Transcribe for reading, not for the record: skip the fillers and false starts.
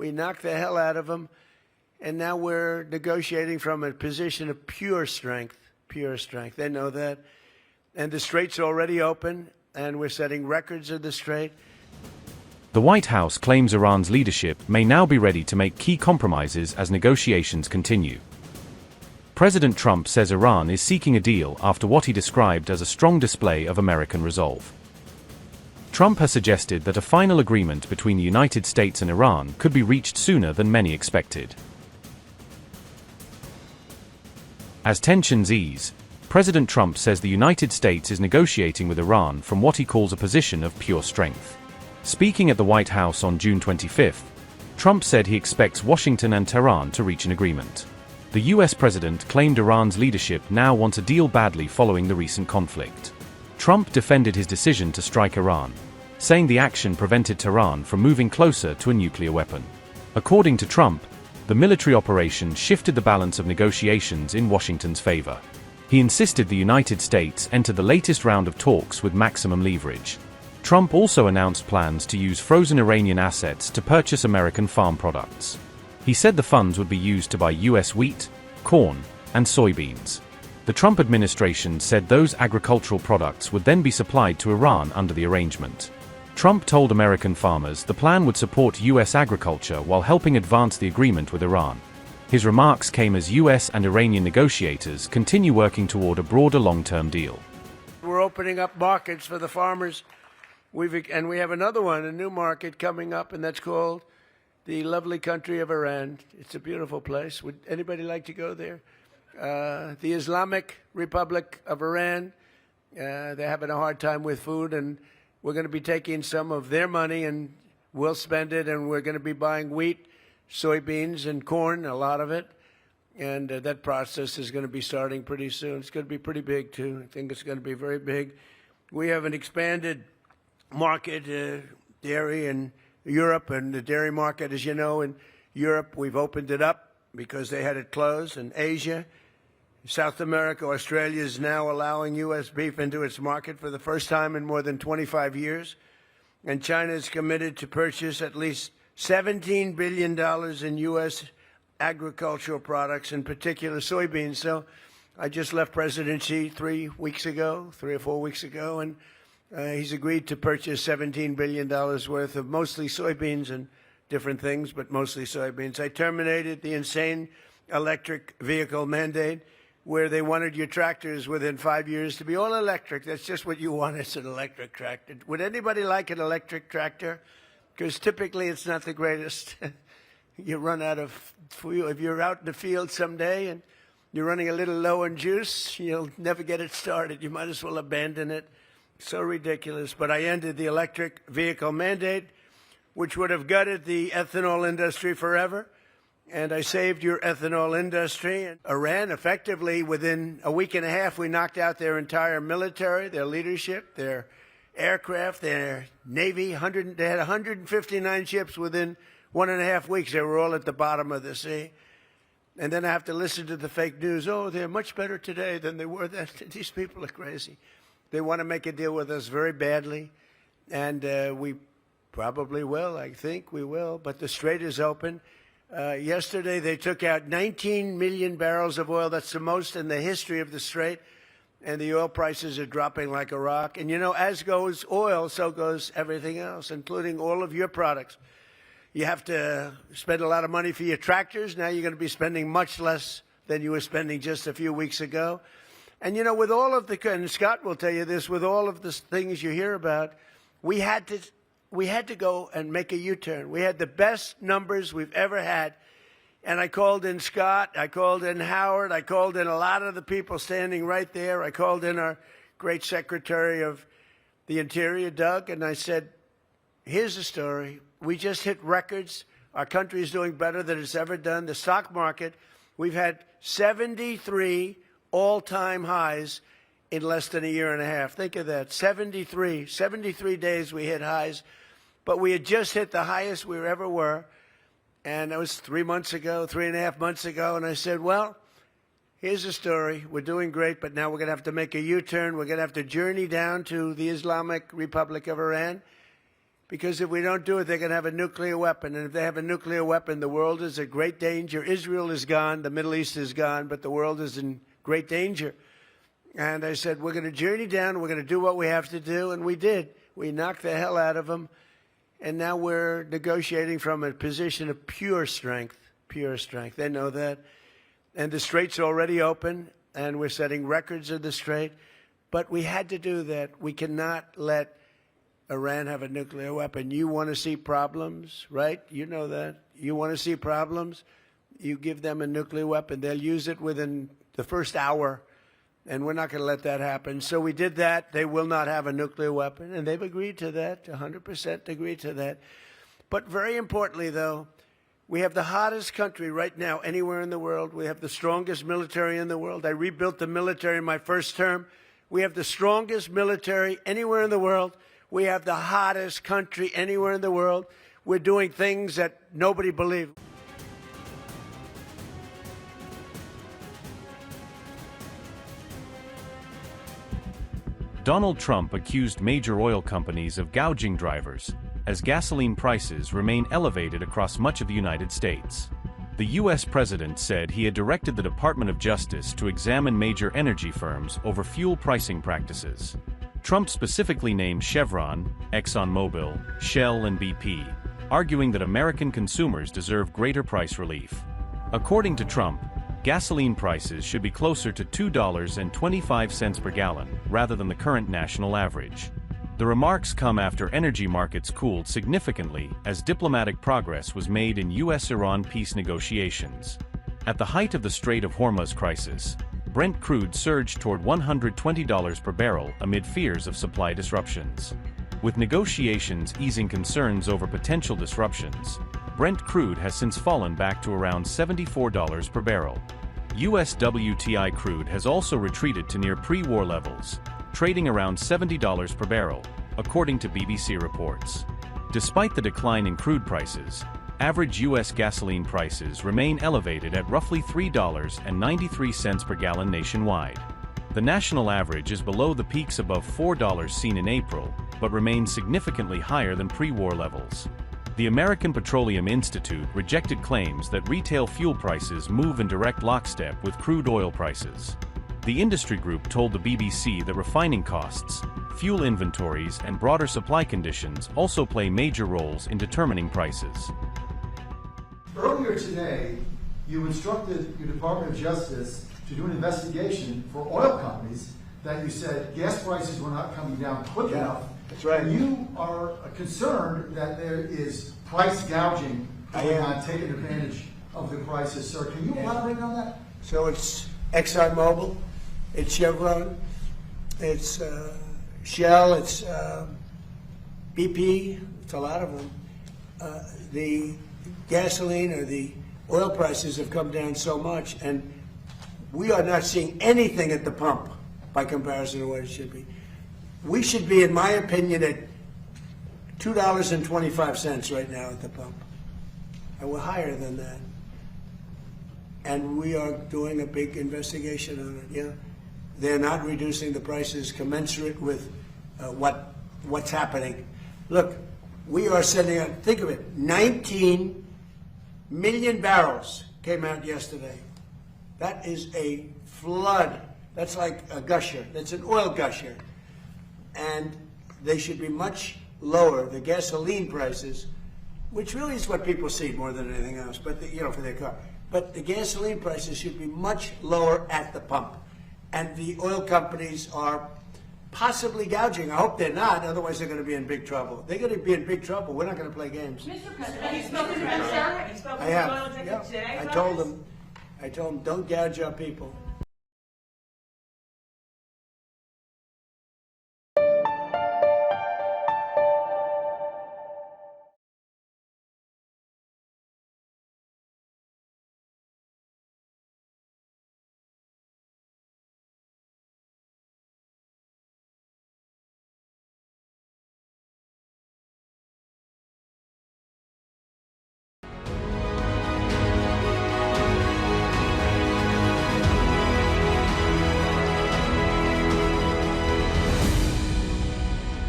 We knocked the hell out of them. And now we're negotiating from a position of pure strength, pure strength. They know that. And the strait's already open, and we're setting records of the strait. The White House claims Iran's leadership may now be ready to make key compromises as negotiations continue. President Trump says Iran is seeking a deal after what he described as a strong display of American resolve. Trump has suggested that a final agreement between the United States and Iran could be reached sooner than many expected. As tensions ease, President Trump says the United States is negotiating with Iran from what he calls a position of pure strength. Speaking at the White House on June 25, Trump said he expects Washington and Tehran to reach an agreement. The U.S. president claimed Iran's leadership now wants a deal badly following the recent conflict. Trump defended his decision to strike Iran, saying the action prevented Tehran from moving closer to a nuclear weapon. According to Trump, the military operation shifted the balance of negotiations in Washington's favor. He insisted the United States enter the latest round of talks with maximum leverage. Trump also announced plans to use frozen Iranian assets to purchase American farm products. He said the funds would be used to buy U.S. wheat, corn, and soybeans. The Trump administration said those agricultural products would then be supplied to Iran under the arrangement. Trump told American farmers the plan would support U.S. agriculture while helping advance the agreement with Iran. His remarks came as U.S. and Iranian negotiators continue working toward a broader long-term deal. We're opening up markets for the farmers. We have another one, a new market coming up, and that's called the lovely country of Iran. It's a beautiful place. Would anybody like to go there? The Islamic Republic of Iran, they're having a hard time with food, and we're going to be taking some of their money and we'll spend it, and we're going to be buying wheat, soybeans, and corn, a lot of it. And that process is going to be starting pretty soon. It's going to be pretty big, too. I think it's going to be very big. We have an expanded market, dairy in Europe, and the dairy market, as you know, in Europe, we've opened it up because they had it closed. In Asia, South America, Australia is now allowing U.S. beef into its market for the first time in more than 25 years. And China is committed to purchase at least $17 billion in U.S. agricultural products, in particular soybeans. So I just left President Xi 3 or 4 weeks ago, and he's agreed to purchase $17 billion worth of mostly soybeans and different things, but mostly soybeans. I terminated the insane electric vehicle mandate, where they wanted your tractors within 5 years to be all electric. That's just what you want, is an electric tractor. Would anybody like an electric tractor? Because typically it's not the greatest. You run out of fuel. If you're out in the field someday and you're running a little low on juice, you'll never get it started. You might as well abandon it. So ridiculous. But I ended the electric vehicle mandate, which would have gutted the ethanol industry forever. And I saved your ethanol industry. And Iran, effectively, within a week and a half, we knocked out their entire military, their leadership, their aircraft, their Navy. They had 159 ships within 1.5 weeks. They were all at the bottom of the sea. And then I have to listen to the fake news. Oh, they're much better today than they were then. These people are crazy. They want to make a deal with us very badly. And we probably will. I think we will. But the strait is open. Yesterday, they took out 19 million barrels of oil. That's the most in the history of the strait. And the oil prices are dropping like a rock. And, you know, as goes oil, so goes everything else, including all of your products. You have to spend a lot of money for your tractors. Now you're going to be spending much less than you were spending just a few weeks ago. And, you know, with all of the, and Scott will tell you this, with all of the things you hear about, we had to go and make a U-turn. We had the best numbers we've ever had. And I called in Scott, I called in Howard, I called in a lot of the people standing right there. I called in our great Secretary of the Interior, Doug, and I said, here's the story. We just hit records. Our country is doing better than it's ever done. The stock market, we've had 73 all-time highs in less than a year and a half. Think of that, 73 days we hit highs. But we had just hit the highest we ever were. And that was 3 months ago, 3.5 months ago. And I said, well, here's the story. We're doing great, but now we're going to have to make a U-turn. We're going to have to journey down to the Islamic Republic of Iran. Because if we don't do it, they're going to have a nuclear weapon. And if they have a nuclear weapon, the world is in great danger. Israel is gone. The Middle East is gone. But the world is in great danger. And I said, we're going to journey down. We're going to do what we have to do. And we did. We knocked the hell out of them. And now we're negotiating from a position of pure strength. Pure strength. They know that. And the strait's already open. And we're setting records of the strait. But we had to do that. We cannot let Iran have a nuclear weapon. You want to see problems, right? You know that. You want to see problems? You give them a nuclear weapon. They'll use it within the first hour, and we're not going to let that happen. So we did that. They will not have a nuclear weapon, and they've agreed to that, 100% agreed to that. But very importantly, though, we have the hottest country right now anywhere in the world. We have the strongest military in the world. I rebuilt the military in my first term. We have the strongest military anywhere in the world. We have the hottest country anywhere in the world. We're doing things that nobody believed. Donald Trump accused major oil companies of gouging drivers, as gasoline prices remain elevated across much of the United States. The U.S. president said he had directed the Department of Justice to examine major energy firms over fuel pricing practices. Trump specifically named Chevron, ExxonMobil, Shell, and BP, arguing that American consumers deserve greater price relief. According to Trump, gasoline prices should be closer to $2.25 per gallon rather than the current national average. The remarks come after energy markets cooled significantly as diplomatic progress was made in U.S. Iran peace negotiations. At the height of the Strait of Hormuz crisis, Brent crude surged toward $120 per barrel amid fears of supply disruptions. With negotiations easing concerns over potential disruptions, Brent crude has since fallen back to around $74 per barrel. U.S. WTI crude has also retreated to near pre-war levels, trading around $70 per barrel, according to BBC reports. Despite the decline in crude prices, average U.S. gasoline prices remain elevated at roughly $3.93 per gallon nationwide. The national average is below the peaks above $4 seen in April, but remains significantly higher than pre-war levels. The American Petroleum Institute rejected claims that retail fuel prices move in direct lockstep with crude oil prices. The industry group told the BBC that refining costs, fuel inventories, and broader supply conditions also play major roles in determining prices. Earlier today, you instructed your Department of Justice to do an investigation for oil companies that you said gas prices were not coming down quick enough. That's right. And you are concerned that there is price gouging going on, taking advantage of the prices. Sir, can you elaborate on that? So it's ExxonMobil, it's Chevron, it's Shell, it's BP, it's a lot of them. The gasoline or the oil prices have come down so much, and we are not seeing anything at the pump by comparison to what it should be. We should be, in my opinion, at $2.25 right now at the pump. And we're higher than that. And we are doing a big investigation on it, yeah. They're not reducing the prices commensurate with what's happening. Look, we are sending out, think of it, 19 million barrels came out yesterday. That is a flood. That's like a gusher. That's an oil gusher. And they should be much lower, the gasoline prices, which really is what people see more than anything else, but for their car. But the gasoline prices should be much lower at the pump. And the oil companies are possibly gouging. I hope they're not, otherwise they're going to be in big trouble. They're going to be in big trouble. We're not going to play games. Mr. President, have you spoken to them, sir? Have you spoken to the oil executive today? I told them, don't gouge our people.